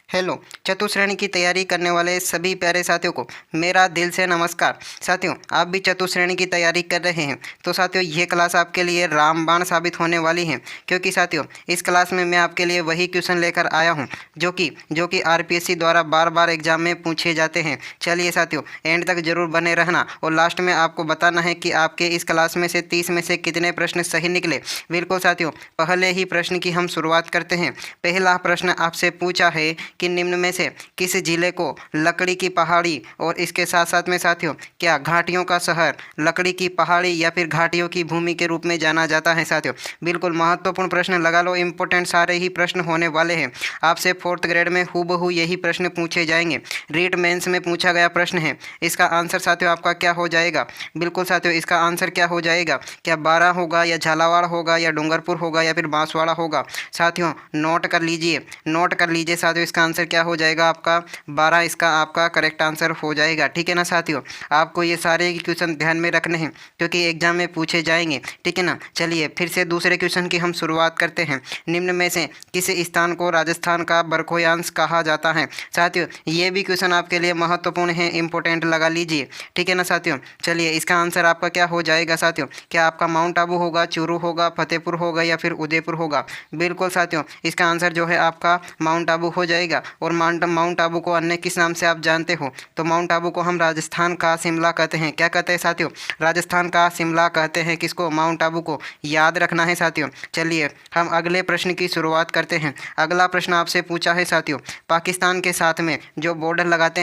Hello. चतुश्रेणी की तैयारी करने वाले सभी प्यारे साथियों को मेरा दिल से नमस्कार। साथियों, आप भी चतुश्रेणी की तैयारी कर रहे हैं तो साथियों ये क्लास आपके लिए रामबाण साबित होने वाली है, क्योंकि साथियों इस क्लास में मैं आपके लिए वही क्वेश्चन लेकर आया हूं जो कि आरपीएससी द्वारा बार बार एग्जाम में पूछे जाते हैं। चलिए साथियों, एंड तक जरूर बने रहना और लास्ट में आपको बताना है कि आपके इस क्लास में से 30 में से कितने प्रश्न सही निकले। बिल्कुल साथियों, पहले ही प्रश्न की हम शुरुआत करते हैं। पहला प्रश्न आपसे पूछा है कि निम्न में से किस जिले को लकड़ी की पहाड़ी और इसके साथ साथ में साथियों क्या घाटियों का शहर, लकड़ी की पहाड़ी या फिर घाटियों की भूमि के रूप में जाना जाता है। साथियों बिल्कुल महत्वपूर्ण प्रश्न लगा लो, इंपॉर्टेंट सारे ही प्रश्न होने वाले हैं। आपसे 4th ग्रेड में हूबहू यही प्रश्न पूछे जाएंगे। रीट मेंस में पूछा गया प्रश्न है। इसका आंसर साथियों आपका क्या हो जाएगा? बिल्कुल साथियों, इसका आंसर क्या हो जाएगा? क्या बारा होगा या झालावाड़ होगा या डूंगरपुर होगा या फिर बांसवाड़ा होगा? साथियों नोट कर लीजिए साथियों, इसका आंसर क्या हो जाएगा आपका? 12 इसका आपका करेक्ट आंसर हो जाएगा। ठीक है ना साथियों, आपको ये सारे क्वेश्चन ध्यान में रखने हैं क्योंकि एग्जाम में पूछे जाएंगे। ठीक है ना, चलिए फिर से दूसरे क्वेश्चन की हम शुरुआत करते हैं। निम्न में से किस स्थान को राजस्थान का बरखोयांश कहा जाता है? साथियों ये भी क्वेश्चन आपके लिए महत्वपूर्ण है, इंपॉर्टेंट लगा लीजिए। ठीक है ना साथियों, चलिए इसका आंसर आपका क्या हो जाएगा साथियों? क्या आपका माउंट आबू होगा, चूरू होगा, फतेहपुर होगा या फिर उदयपुर होगा? बिल्कुल साथियों, इसका आंसर जो है आपका माउंट आबू हो जाएगा। और माउंट आबू को अन्य किस नाम से आप जानते हो? तो माउंट आबू को हम राजस्थान का शिमला कहते हैं। क्या कहते हैं साथियों? राजस्थान का शिमला कहते हैं। किसको? माउंट आबू को। याद रखना है साथियों। चलिए हम अगले प्रश्न की शुरुआत करते हैं। अगला प्रश्न आपसे पूछा है साथियों, पाकिस्तान के साथ में जो बॉर्डर लगाते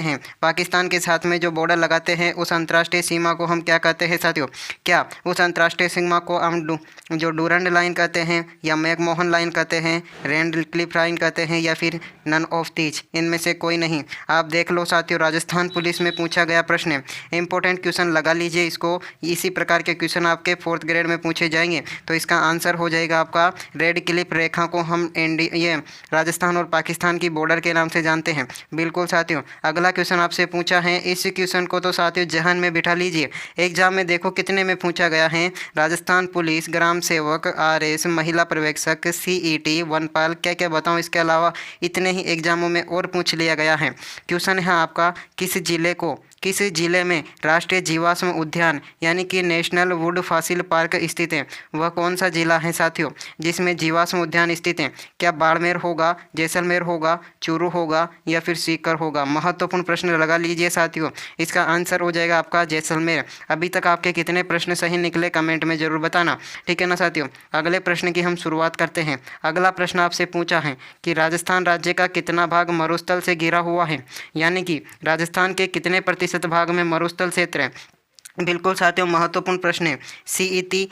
हैं, उस अंतर्राष्ट्रीय सीमा को हम क्या कहते हैं साथियों? क्या उस अंतर्राष्ट्रीय सीमा को हम जो डूरंड लाइन कहते हैं या मैकमोहन लाइन कहते हैं, रेडक्लिफ लाइन कहते हैं या फिर नन ऑफ दीज? इनमें से कोई नहीं। आप देख लो साथियों, राजस्थान पुलिस में पूछा गया प्रश्न है, इंपॉर्टेंट क्वेश्चन लगा लीजिए इसको। इसी प्रकार के क्वेश्चन आपके 4th ग्रेड में पूछे जाएंगे। तो इसका आंसर हो जाएगा आपका रेड क्लिफ रेखा को हम ये राजस्थान और पाकिस्तान की बॉर्डर के नाम से जानते हैं। बिल्कुल साथियों, अगला क्वेश्चन आपसे पूछा है। इस क्वेश्चन को तो साथियों जहन में बिठा लीजिए। एग्जाम में देखो कितने में पूछा गया है। राजस्थान पुलिस, ग्राम सेवक, आरएस, महिला पर्यवेक्षक, सीईटी, वनपाल, क्या क्या बताऊं, इसके अलावा इतने ही एग्जामों में और पूछ लिया गया है। क्वेश्चन है आपका, किस जिले में राष्ट्रीय जीवाश्म उद्यान यानी कि नेशनल वुड फॉसिल पार्क स्थित है? वह कौन सा जिला है साथियों जिसमें जीवाश्म उद्यान स्थित है? क्या बाड़मेर होगा, जैसलमेर होगा, चूरू होगा या फिर सीकर होगा? महत्वपूर्ण प्रश्न लगा लीजिए साथियों, इसका आंसर हो जाएगा आपका जैसलमेर। अभी तक आपके कितने प्रश्न सही निकले कमेंट में जरूर बताना। ठीक है ना साथियों, अगले प्रश्न की हम शुरुआत करते हैं। अगला प्रश्न आपसे पूछा है कि राजस्थान राज्य का कितना भाग मरुस्थल से घिरा हुआ है, यानी कि राजस्थान के कितने प्रतिशत भाग में मरुस्थल क्षेत्र है? बिल्कुल साथियों, महत्वपूर्ण प्रश्न है। सीईटी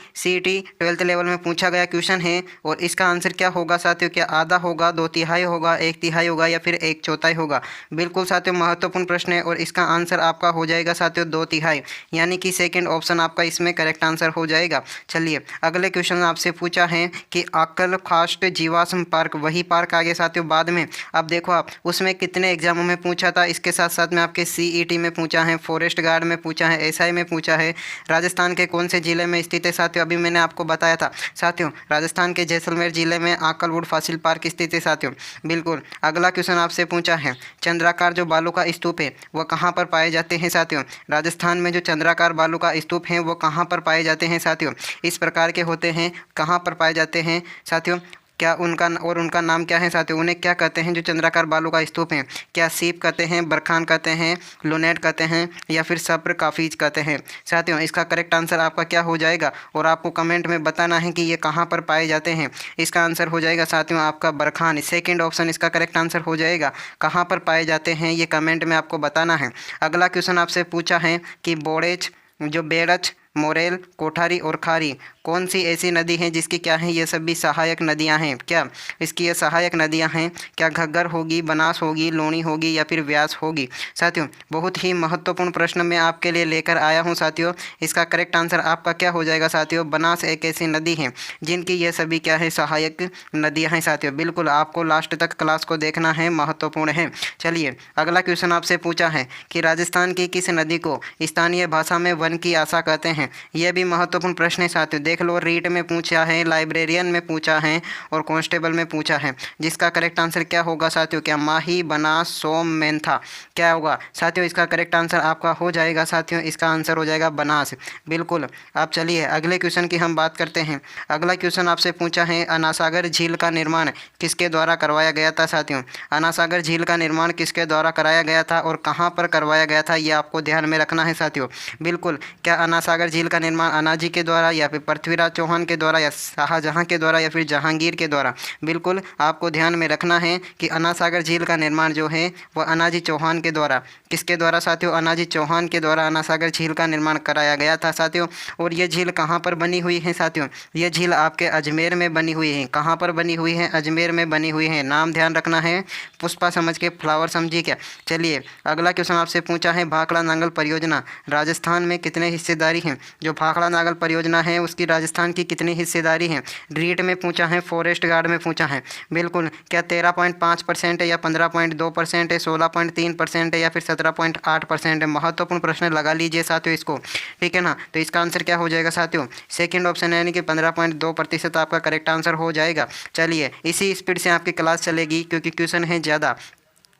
12th लेवल में पूछा गया क्वेश्चन है और इसका आंसर क्या होगा साथियों? क्या आधा होगा, 2/3 होगा, 1/3 होगा या फिर 1/4 होगा? बिल्कुल साथियों, महत्वपूर्ण प्रश्न है और इसका आंसर आपका हो जाएगा साथियों 2/3, यानी कि सेकंड ऑप्शन आपका इसमें करेक्ट आंसर हो जाएगा। चलिए अगले क्वेश्चन आपसे पूछा है कि अक्कल खास्ट जीवाश्म पार्क, वही पार्क आगे साथियों बाद में। अब देखो आप उसमें कितने एग्जामों में पूछा था, इसके साथ साथ में आपके सीईटी में पूछा है, फॉरेस्ट गार्ड में पूछा है, एसआई में पूछा है। राजस्थान के कौन से जिले में स्थित है साथियों? अभी मैंने आपको बताया था साथियों, राजस्थान के जैसलमेर जिले में आकलवुड फॉसिल पार्क स्थित है साथियों। बिल्कुल अगला क्वेश्चन आपसे पूछा है, चंद्राकार जो बालू का स्तूप है वह कहाँ पर पाए जाते हैं साथियों? राजस्थान में जो चंद्राकार बालू का स्तूप है वो कहाँ पर पाए जाते हैं साथियों? इस प्रकार के होते हैं, कहाँ पर पाए जाते हैं साथियों? क्या उनका नाम क्या है साथियों? उन्हें क्या कहते हैं जो चंद्राकार बालू का स्तूप है? क्या सीप कहते हैं, बरखान कहते हैं, लोनेट कहते हैं या फिर सब्र काफीज कहते हैं? साथियों इसका करेक्ट आंसर आपका क्या हो जाएगा और आपको कमेंट में बताना है कि ये कहाँ पर पाए जाते हैं। इसका आंसर हो जाएगा साथियों आपका बरखान। सेकेंड ऑप्शन इसका करेक्ट आंसर हो जाएगा। कहाँ पर पाए जाते हैं ये कमेंट में आपको बताना है। अगला क्वेश्चन आपसे पूछा है कि बेड़च, मोरेल, कोठारी और खारी कौन सी ऐसी नदी है जिसकी क्या है, ये सभी सहायक नदियां हैं? क्या इसकी ये सहायक नदियां हैं? क्या घग्गर होगी, बनास होगी, लूणी होगी या फिर व्यास होगी? साथियों बहुत ही महत्वपूर्ण प्रश्न मैं आपके लिए लेकर आया हूं साथियों। इसका करेक्ट आंसर आपका क्या हो जाएगा साथियों? बनास एक ऐसी नदी है जिनकी ये सभी क्या है, सहायक नदियाँ हैं साथियों। बिल्कुल आपको लास्ट तक क्लास को देखना है, महत्वपूर्ण है। चलिए अगला क्वेश्चन आपसे पूछा है कि राजस्थान की किस नदी को स्थानीय भाषा में वन की आशा कहते हैं? हैं। यह भी महत्वपूर्ण प्रश्न है साथियों, देख लो, रीट में पूछा है, लाइब्रेरियन में पूछा है और कांस्टेबल में पूछा है। जिसका करेक्ट आंसर क्या होगा साथियों? क्या माही, बनास, सोम, मेंथा, क्या होगा साथियों? इसका करेक्ट आंसर आपका हो जाएगा साथियों, इसका आंसर हो जाएगा बनास। बिल्कुल। अब चलिए अगले क्वेश्चन की हम बात करते हैं। अगला क्वेश्चन आपसे पूछा है, अनासागर झील का निर्माण किसके द्वारा करवाया गया था साथियों? अनासागर झील का निर्माण किसके द्वारा कराया गया था और कहाँ पर करवाया गया था, ये आपको ध्यान में रखना है साथियों। बिल्कुल। क्या अनासागर झील का निर्माण अनाजी के द्वारा या फिर पृथ्वीराज चौहान के द्वारा या शाहजहां के द्वारा या फिर जहांगीर के द्वारा? बिल्कुल आपको ध्यान में रखना है कि अनासागर झील का निर्माण जो है वह अनाजी चौहान के द्वारा, किसके द्वारा साथियों? अनाजी चौहान के द्वारा अनासागर झील का निर्माण कराया गया था साथियों। और ये झील कहाँ पर बनी हुई है साथियों? ये झील आपके अजमेर में बनी हुई है। कहाँ पर बनी हुई है? अजमेर में बनी हुई है। नाम ध्यान रखना है, पुष्पा समझ के फ्लावर समझिए क्या। चलिए अगला क्वेश्चन आपसे पूछा है, भाखड़ा नांगल परियोजना राजस्थान में कितने हिस्सेदारी हैं? जो भाखड़ा नांगल परियोजना है उसकी राजस्थान की कितनी हिस्सेदारी है? रीट में पूछा है, फॉरेस्ट गार्ड में पूछा है। बिल्कुल। क्या 13.5% है या 15.2% है, 16.3% है या फिर 17.8% है? महत्वपूर्ण प्रश्न लगा लीजिए साथियों इसको, ठीक है ना। तो इसका आंसर क्या हो जाएगा साथियों? सेकंड ऑप्शन यानी कि 15.2% आपका करेक्ट आंसर हो जाएगा। चलिए इसी स्पीड से आपकी क्लास चलेगी क्योंकि क्वेश्चन है ज़्यादा।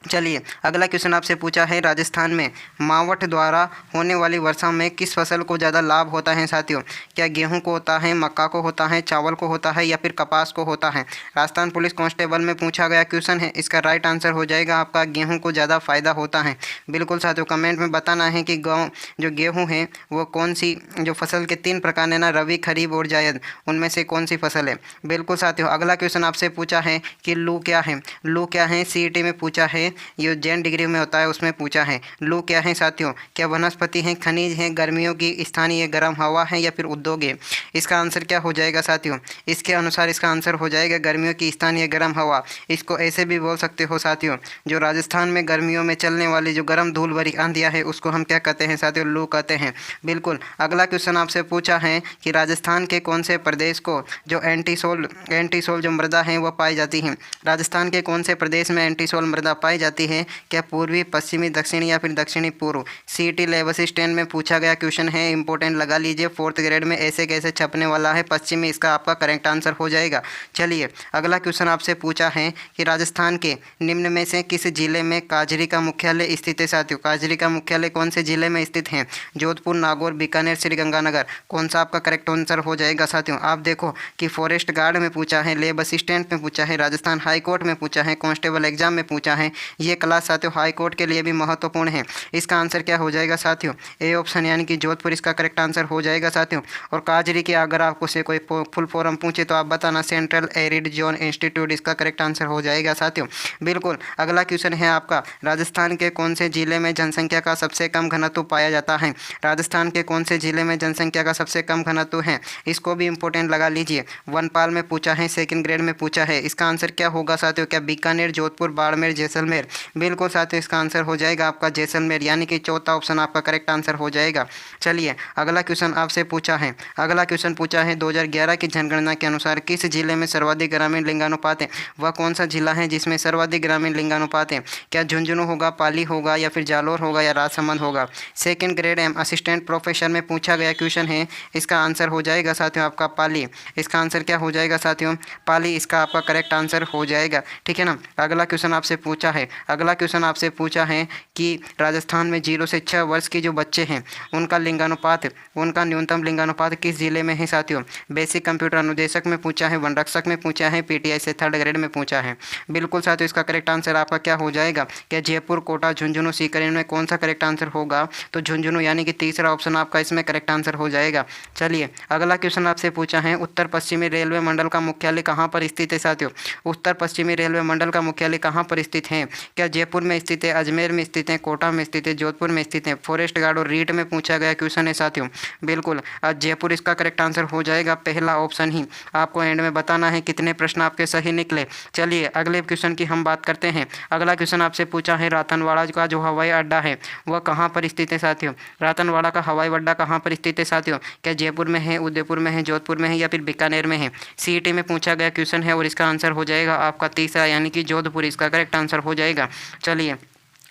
चलिए अगला क्वेश्चन आपसे पूछा है, राजस्थान में मावठ द्वारा होने वाली वर्षा में किस फसल को ज़्यादा लाभ होता है साथियों? क्या गेहूं को होता है, मक्का को होता है, चावल को होता है या फिर कपास को होता है? राजस्थान पुलिस कांस्टेबल में पूछा गया क्वेश्चन है, इसका राइट आंसर हो जाएगा आपका गेहूँ को ज़्यादा फायदा होता है। बिल्कुल साथियों, कमेंट में बताना है कि जो गेहूँ है वो कौन सी, जो फसल के 3 प्रकार है ना, रबी, खरीफ और जायद, उनमें से कौन सी फसल है? बिल्कुल साथियों। अगला क्वेश्चन आपसे पूछा है कि लू क्या है? लू क्या है? सीईटी में पूछा है, ये जैन डिग्री में होता है उसमें पूछा है। लू क्या है साथियों? क्या वनस्पति है, खनिज है, गर्मियों की स्थानीय गर्म हवा है या फिर उद्योग है? इसका आंसर क्या हो जाएगा साथियों? इसके अनुसार इसका आंसर हो जाएगा गर्मियों की स्थानीय गर्म हवा। इसको ऐसे भी बोल सकते हो साथियों, जो राजस्थान में गर्मियों में चलने वाली जो गर्म धूल भरी आंधियाँ है उसको हम क्या कहते हैं साथियों? लू कहते हैं। बिल्कुल। अगला क्वेश्चन आपसे पूछा है कि राजस्थान के कौन से प्रदेश को जो एंटीसोल जो मृदा है वह पाई जाती है? राजस्थान के कौन से प्रदेश में एंटीसोल मृदा पाई जाती है? क्या पूर्वी, पश्चिमी, दक्षिणी या फिर दक्षिणी पूर्व? सीईटी लेवल 10 में पूछा गया क्वेश्चन है, इंपॉर्टेंट लगा लीजिए, 4th ग्रेड में ऐसे कैसे छपने वाला है। पश्चिमी इसका आपका करेक्ट आंसर हो जाएगा। चलिए अगला क्वेश्चन आपसे पूछा है कि राजस्थान के निम्न में से किस जिले में काजरी का मुख्यालय स्थित है साथियों? काजरी का मुख्यालय कौन से जिले में स्थित है? जोधपुर, नागौर, बीकानेर, श्रीगंगानगर, कौन सा आपका करेक्ट आंसर हो जाएगा साथियों? आप देखो कि फॉरेस्ट गार्ड में पूछा है, लेब असिस्टेंट में पूछा है, राजस्थान हाई कोर्ट में पूछा है, कांस्टेबल एग्जाम में पूछा है। ये क्लास साथियों हाई कोर्ट के लिए भी महत्वपूर्ण है। इसका आंसर क्या हो जाएगा साथियों? ए ऑप्शन यानी कि जोधपुर इसका करेक्ट आंसर हो जाएगा साथियों। और काजरी के अगर आपको से कोई फुल फॉर्म पूछे तो आप बताना, सेंट्रल एरिड जोन इंस्टीट्यूट इसका करेक्ट आंसर हो जाएगा साथियों। बिल्कुल। अगला क्वेश्चन है आपका, राजस्थान के कौन से जिले में जनसंख्या का सबसे कम घनत्व पाया जाता है? राजस्थान के कौन से जिले में जनसंख्या का सबसे कम घनत्व है? इसको भी इंपॉर्टेंट लगा लीजिए, वनपाल में पूछा है, 2nd ग्रेड में पूछा है। इसका आंसर क्या होगा साथियों? क्या बीकानेर, जोधपुर, बाड़मेर, जैसलमेर? बिल्कुल साथियों, इसका आंसर हो जाएगा आपका जैसलमेर, यानी कि चौथा ऑप्शन आपका करेक्ट आंसर हो जाएगा। चलिए अगला क्वेश्चन आपसे पूछा है, अगला क्वेश्चन पूछा है 2011 की जनगणना के अनुसार किस जिले में सर्वाधिक ग्रामीण लिंगानुपात है? वह कौन सा जिला है जिसमें सर्वाधिक ग्रामीण लिंगानुपात है? क्या झुंझुनू होगा, पाली होगा या फिर जालोर होगा या राजसमंद होगा? 2nd ग्रेड असिस्टेंट प्रोफेसर में पूछा गया क्वेश्चन है, इसका आंसर हो जाएगा साथियों आपका पाली। इसका आंसर क्या हो जाएगा साथियों? पाली इसका आपका करेक्ट आंसर हो जाएगा, ठीक है ना। अगला क्वेश्चन आपसे पूछा है, अगला क्वेश्चन आपसे पूछा है कि राजस्थान में 0 से 6 वर्ष के जो बच्चे हैं उनका लिंगानुपात, उनका न्यूनतम लिंगानुपात किस जिले में है साथियों? बेसिक कंप्यूटर अनुदेशक में पूछा है, वनरक्षक में पूछा है, पीटीआई से 3rd ग्रेड में पूछा है। बिल्कुल साथियों, इसका करेक्ट आंसर आपका क्या हो जाएगा? क्या जयपुर, कोटा, झुंझुनू, सीकर, इनमें कौन सा करेक्ट आंसर होगा? तो झुंझुनू यानी कि तीसरा ऑप्शन आपका इसमें करेक्ट आंसर हो जाएगा। चलिए अगला क्वेश्चन आपसे पूछा है, उत्तर पश्चिमी रेलवे मंडल का मुख्यालय कहाँ पर स्थित है साथियों? उत्तर पश्चिमी रेलवे मंडल का मुख्यालय कहाँ पर स्थित है? क्या जयपुर में स्थित है, अजमेर में स्थित है, कोटा में स्थित है, जोधपुर में स्थित है? फॉरेस्ट गार्ड और रीट में पूछा गया क्वेश्चन है साथियों। बिल्कुल, आज जयपुर इसका करेक्ट आंसर हो जाएगा, पहला ऑप्शन ही। आपको एंड में बताना है कितने प्रश्न आपके सही निकले। चलिए अगले क्वेश्चन की हम बात करते हैं। अगला क्वेश्चन आपसे पूछा है, रातनवाड़ा का जो हवाई अड्डा है वह कहाँ पर स्थित है साथियों? रातनवाड़ा का हवाई अड्डा कहाँ पर स्थित है साथियों? क्या जयपुर में है, उदयपुर में है, जोधपुर में है या फिर बीकानेर में है? सीईटी में पूछा गया क्वेश्चन है और इसका आंसर हो जाएगा आपका तीसरा, यानी कि जोधपुर इसका करेक्ट आंसर हो जाएगा। चलिए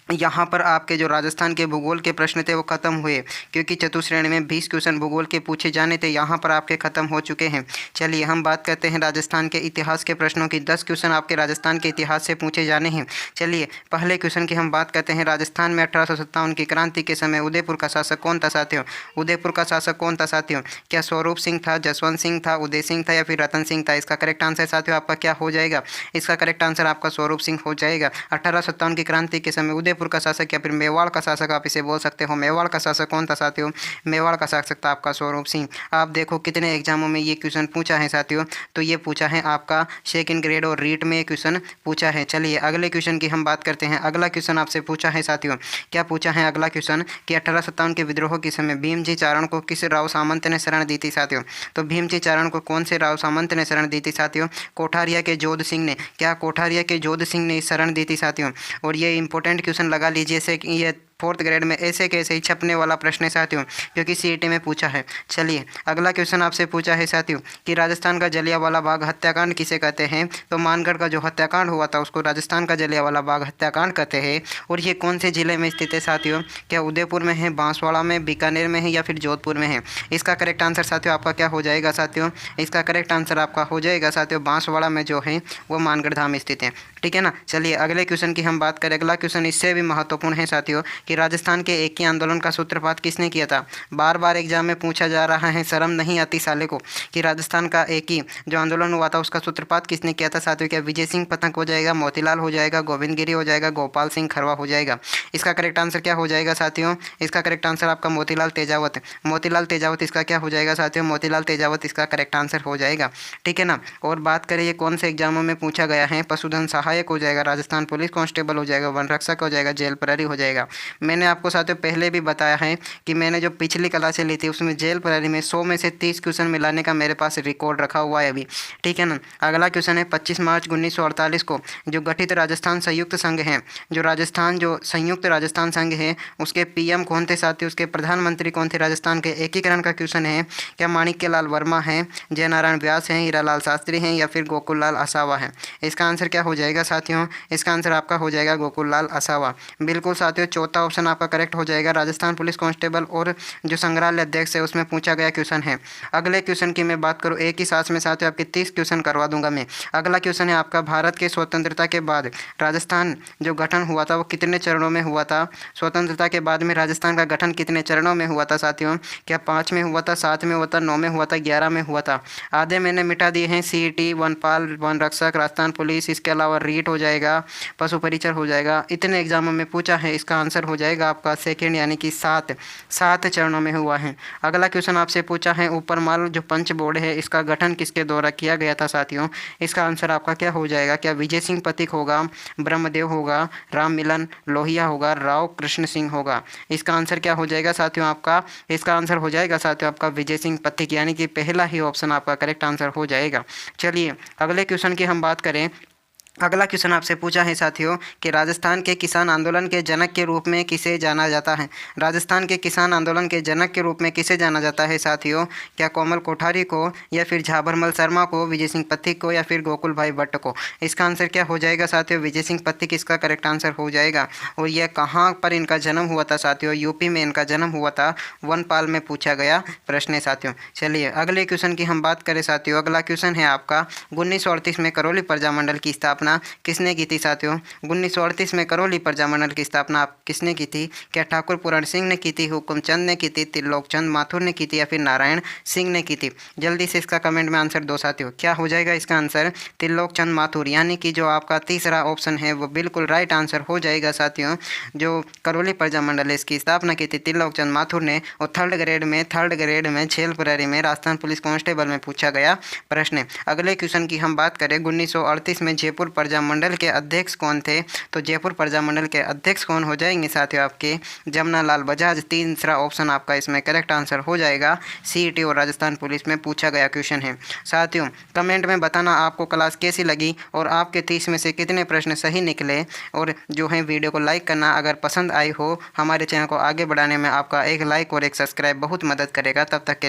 यहाँ पर आपके जो राजस्थान के भूगोल के प्रश्न थे वो ख़त्म हुए, क्योंकि चतुश्रेणी में 20 क्वेश्चन भूगोल के पूछे जाने थे, यहाँ पर आपके ख़त्म हो चुके हैं। चलिए हम बात करते हैं राजस्थान के इतिहास के प्रश्नों की। 10 क्वेश्चन आपके राजस्थान के इतिहास से पूछे जाने हैं। चलिए पहले क्वेश्चन की हम बात करते हैं। राजस्थान में 1857 की क्रांति के समय उदयपुर का शासक कौन था साथियों? उदयपुर का शासक कौन था साथियों? क्या स्वरूप सिंह था, जसवंत सिंह था, उदय सिंह था या फिर रतन सिंह था? इसका करेक्ट आंसर साथियों आपका क्या हो जाएगा? इसका करेक्ट आंसर आपका स्वरूप सिंह हो जाएगा। 1857 की क्रांति के समय उदयपुर का शासक या फिर मेवाड़ का शासक आप इसे बोल सकते हो। मेवाड़ का शासक कौन था साथियों? मेवाड़ का शासक था आपका स्वरूप सिंह। आप देखो कितने एग्जामों में ये क्वेश्चन पूछा है साथियों, तो ये पूछा है आपका सेकंड ग्रेड और रीट में क्वेश्चन पूछा है। चलिए अगले क्वेश्चन की हम बात करते हैं। अगला क्वेश्चन आपसे पूछा है साथियों, क्या पूछा है अगला क्वेश्चन कि 1857 के विद्रोह के समय भीमजी चारण को किस राव सामंत ने शरण दी थी साथियों? तो भीमजी चारण को कौन से राव सामंत ने शरण दी थी साथियों? कोठारिया के जोध सिंह ने। क्या कोठारिया के जोध सिंह ने शरण दी थी साथियों? और ये इंपॉर्टेंट क्वेश्चन लगा लीजिए से कि ये 4th ग्रेड में ऐसे कैसे ही छपने वाला प्रश्न है साथियों, क्योंकि सीईटी में पूछा है। चलिए अगला क्वेश्चन आपसे पूछा है साथियों कि राजस्थान का जलियांवाला बाग हत्याकांड किसे कहते हैं? तो मानगढ़ का जो हत्याकांड हुआ था उसको राजस्थान का जलियांवाला बाग हत्याकांड कहते हैं। और ये कौन से जिले में स्थित है साथियों? क्या उदयपुर में है, बांसवाड़ा में, बीकानेर में है या फिर जोधपुर में है? इसका करेक्ट आंसर साथियों आपका क्या हो जाएगा साथियों? इसका करेक्ट आंसर आपका हो जाएगा साथियों बांसवाड़ा में जो है वो मानगढ़ धाम स्थित है। ठीक है ना। चलिए अगले क्वेश्चन की हम बात करें। अगला क्वेश्चन इससे भी महत्वपूर्ण है साथियों कि राजस्थान के एकी आंदोलन का सूत्रपात किसने किया था? बार बार एग्जाम में पूछा जा रहा है, शर्म नहीं आती साले को, कि राजस्थान का एकी जो आंदोलन हुआ था उसका सूत्रपात किसने किया था साथियों? क्या विजय सिंह पतंग हो जाएगा, मोतीलाल हो जाएगा, गोविंद गिरी हो जाएगा, गोपाल सिंह खरवा हो जाएगा? इसका करेक्ट आंसर क्या हो जाएगा साथियों? इसका करेक्ट आंसर आपका मोतीलाल तेजावत। मोतीलाल तेजावत इसका क्या हो जाएगा साथियों? मोतीलाल तेजावत इसका करेक्ट आंसर हो जाएगा। ठीक है ना। और बात करें ये कौन से एग्जामों में पूछा गया है? पशुधन सहायक हो जाएगा, राजस्थान पुलिस कांस्टेबल हो जाएगा, वन रक्षक हो जाएगा, जेल प्रहरी हो जाएगा। मैंने आपको साथियों पहले भी बताया है कि मैंने जो पिछली क्लासें ली थी उसमें जेल प्रहरी में 100 में से 30 क्वेश्चन मिलाने का मेरे पास रिकॉर्ड रखा हुआ है अभी। ठीक है ना। अगला क्वेश्चन है 25 मार्च 1948 को जो गठित राजस्थान संयुक्त संघ है, जो संयुक्त राजस्थान संघ है उसके पीएम कौन थे साथियों? उसके प्रधानमंत्री कौन थे राजस्थान के? एकीकरण का क्वेश्चन है। क्या माणिक्यलाल वर्मा है, जयनारायण व्यास हैं, हीरालाल शास्त्री हैं या फिर गोकुललाल आसावा है? इसका आंसर क्या हो जाएगा साथियों? इसका आंसर आपका हो जाएगा गोकुललाल आसावा। बिल्कुल साथियों, चौथा ऑप्शन आपका करेक्ट हो जाएगा। राजस्थान पुलिस कांस्टेबल और जो संग्रहालय अध्यक्ष है उसमें पूछा गया क्वेश्चन है। अगले क्वेश्चन की मैं बात करूँ, एक ही सांस में साथियों आपके 30 क्वेश्चन करवा दूंगा मैं। अगला क्वेश्चन है आपका, भारत के स्वतंत्रता के बाद राजस्थान जो गठन हुआ था वो कितने चरणों में हुआ था? स्वतंत्रता के बाद में राजस्थान का गठन कितने चरणों में हुआ था साथियों? क्या 5 में हुआ था, 7 में हुआ था, 9 में हुआ था, 11 में हुआ था? आधे मैंने मिटा दिए हैं। सीईटी, वनपाल, वन रक्षक, राजस्थान पुलिस, इसके अलावा रीट हो जाएगा, पशु परिचर हो जाएगा। इतने एग्जामों में पूछा है, इसका आंसर हो जाएगा आपका सेकेंड, यानी कि 7 चरणों में हुआ है। अगला क्वेश्चन आपसे पूछा है, ऊपरमाल जो पंच बोर्ड है इसका गठन किसके द्वारा किया गया था साथियों? इसका आंसर आपका क्या हो जाएगा? क्या विजय सिंह पथिक होगा, ब्रह्मदेव होगा, राम मिलन लोहिया होगा, राव कृष्ण सिंह होगा? इसका आंसर क्या हो जाएगा साथियों आपका? इसका आंसर हो जाएगा साथियों आपका विजय सिंह पथिक, यानी कि पहला ही ऑप्शन आपका करेक्ट आंसर हो जाएगा। चलिए अगले क्वेश्चन की हम बात करें। अगला क्वेश्चन आपसे पूछा है साथियों कि राजस्थान के किसान आंदोलन के जनक के रूप में किसे जाना जाता है? राजस्थान के किसान आंदोलन के जनक के रूप में किसे जाना जाता है साथियों? क्या कोमल कोठारी को या फिर झाबरमल शर्मा को, विजय सिंह पथिक को या फिर गोकुल भाई भट्ट को? इसका आंसर क्या हो जाएगा साथियों? विजय सिंह पथिक इसका करेक्ट आंसर हो जाएगा। और यह कहाँ पर इनका जन्म हुआ था साथियों? यूपी में इनका जन्म हुआ था। वनपाल में पूछा गया प्रश्न है साथियों। चलिए अगले क्वेश्चन की हम बात करें साथियों। अगला क्वेश्चन है आपका, 1938 में करौली प्रजामंडल की स्थापना किसने की थी साथियों? 1938 में करौली प्रजामंडल की स्थापना किसने की थी? क्या ठाकुर पूरण सिंह ने की थी, हुकुमचंद ने की थी, त्रिलोकचंद माथुर ने की थी या फिर नारायण सिंह ने की थी? जल्दी से इसका कमेंट में आंसर दो साथियों। क्या हो जाएगा इसका आंसर? त्रिलोकचंद माथुर, यानी कि जो आपका तीसरा ऑप्शन है वो बिल्कुल राइट आंसर हो जाएगा साथियों। जो करौली प्रजामंडल है इसकी स्थापना की थी त्रिलोकचंद माथुर ने। और थर्ड ग्रेड में जेल प्रहरी में, राजस्थान पुलिस कांस्टेबल में पूछा गया प्रश्न है। अगले क्वेश्चन की हम बात करें, 1938 में जयपुर प्रजामंडल के अध्यक्ष कौन थे? तो जयपुर प्रजामंडल के अध्यक्ष कौन हो जाएंगे साथियों? आपके जमनालाल बजाज। तीसरा ऑप्शन आपका इसमें करेक्ट आंसर हो जाएगा। सीईटी और राजस्थान पुलिस में पूछा गया क्वेश्चन है साथियों। कमेंट में बताना आपको क्लास कैसी लगी और आपके 30 में से कितने प्रश्न सही निकले। और जो है वीडियो को लाइक करना अगर पसंद आई हो। हमारे चैनल को आगे बढ़ाने में आपका एक लाइक और एक सब्सक्राइब बहुत मदद करेगा। तब तक के